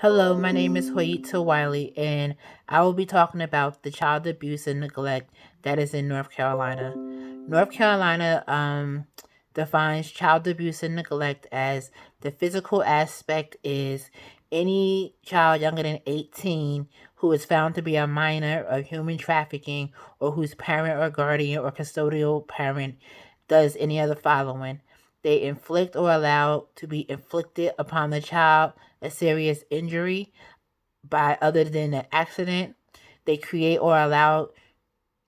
Hello, my name is Hoyita Wiley, and I will be talking about the child abuse and neglect that is in North Carolina. North Carolina defines child abuse and neglect as the physical aspect is any child younger than 18 who is found to be a minor of human trafficking or whose parent or guardian or custodial parent does any of the following. They inflict or allow to be inflicted upon the child a serious injury by other than an accident. They create or allow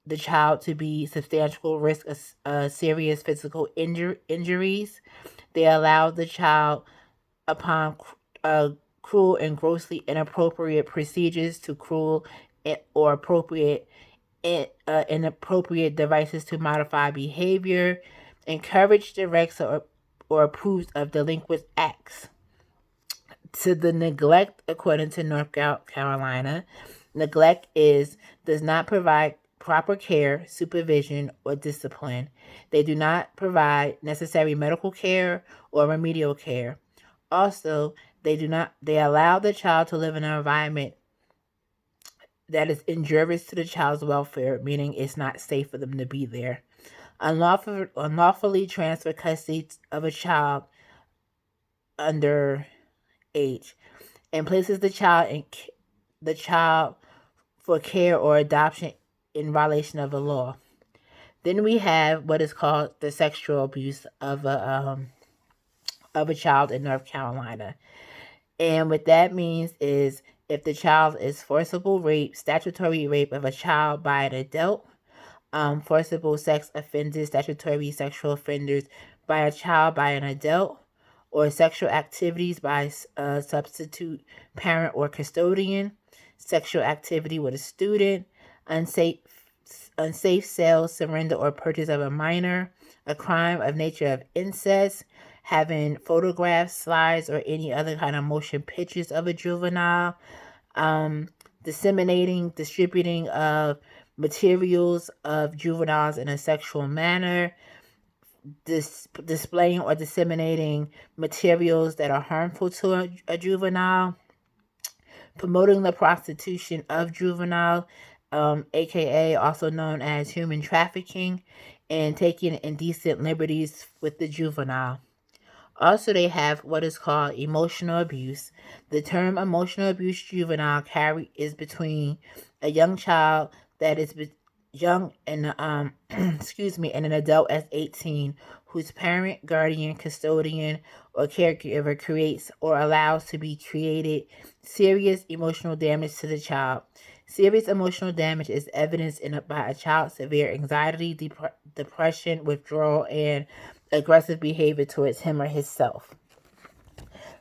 the child to be substantial risk of serious physical injuries. They allow the child upon cruel and grossly inappropriate procedures to cruel or appropriate inappropriate devices to modify behavior, encourage, directs, or approves of delinquent acts. To the neglect, according to North Carolina, neglect does not provide proper care, supervision, or discipline. They do not provide necessary medical care or remedial care. Also, they allow the child to live in an environment that is injurious to the child's welfare, meaning it's not safe for them to be there. Unlawfully transfer custody of a child under age and places the child for care or adoption in violation of the law. Then we have what is called the sexual abuse of a child in North Carolina. And what that means is if the child is forcible rape, statutory rape of a child by an adult, forcible sex offenders, statutory sexual offenders by a child by an adult, or sexual activities by a substitute parent or custodian, sexual activity with a student, unsafe sale, surrender, or purchase of a minor, a crime of nature of incest, having photographs, slides, or any other kind of motion pictures of a juvenile, distributing of materials of juveniles in a sexual manner, displaying or disseminating materials that are harmful to a juvenile, promoting the prostitution of juvenile, aka also known as human trafficking, and taking indecent liberties with the juvenile. Also, they have what is called emotional abuse. The term emotional abuse juvenile is between a young child that is young and and an adult as 18 whose parent, guardian, custodian, or caregiver creates or allows to be created serious emotional damage to the child. Serious emotional damage is evidenced by a child's severe anxiety, depression, withdrawal, and aggressive behavior towards him or himself.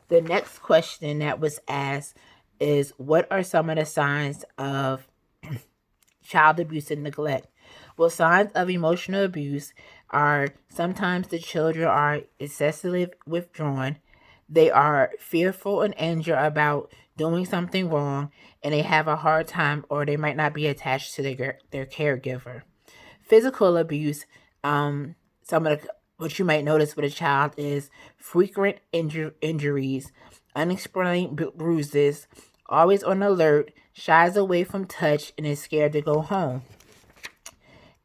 The next question that was asked is, what are some of the signs of child abuse and neglect? Well, signs of emotional abuse are sometimes the children are excessively withdrawn, they are fearful and anxious about doing something wrong, and they have a hard time or they might not be attached to their caregiver. Physical abuse, some of what you might notice with a child is frequent injuries, unexplained bruises, always on alert, shies away from touch, and is scared to go home.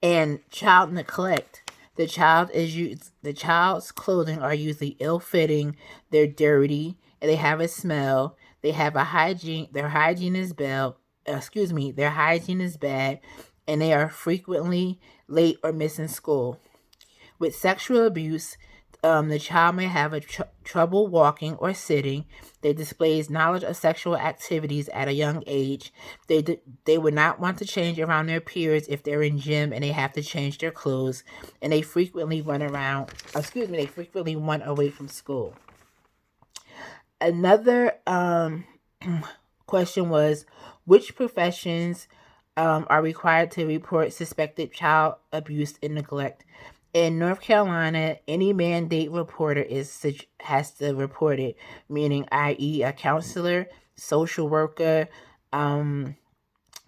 And child neglect. The child's clothing are usually ill-fitting, they're dirty, and they have a smell. Their hygiene is bad, and they are frequently late or missing school. With sexual abuse, the child may have trouble walking or sitting. They displays knowledge of sexual activities at a young age. They would not want to change around their peers if they're in gym and they have to change their clothes. And they frequently run away from school. Another question was, which professions are required to report suspected child abuse and neglect? In North Carolina, any mandate reporter has to report it, meaning i.e. a counselor, social worker,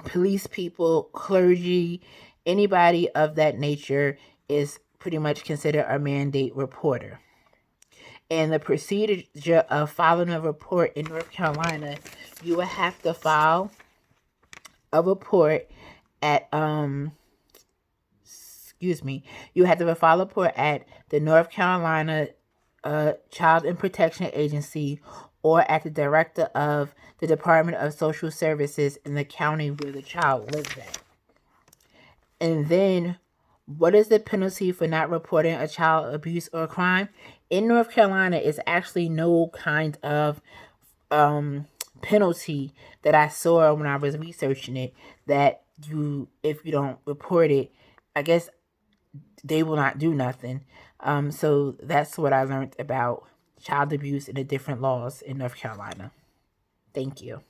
police people, clergy, anybody of that nature is pretty much considered a mandate reporter. And the procedure of filing a report in North Carolina you would have to file a report at you have to file a report at the North Carolina Child and Protection Agency or at the director of the Department of Social Services in the county where the child lives at. And then, what is the penalty for not reporting a child abuse or crime? In North Carolina, it's actually no kind of penalty that I saw when I was researching it, that if you don't report it, I guess they will not do nothing. So that's what I learned about child abuse and the different laws in North Carolina. Thank you.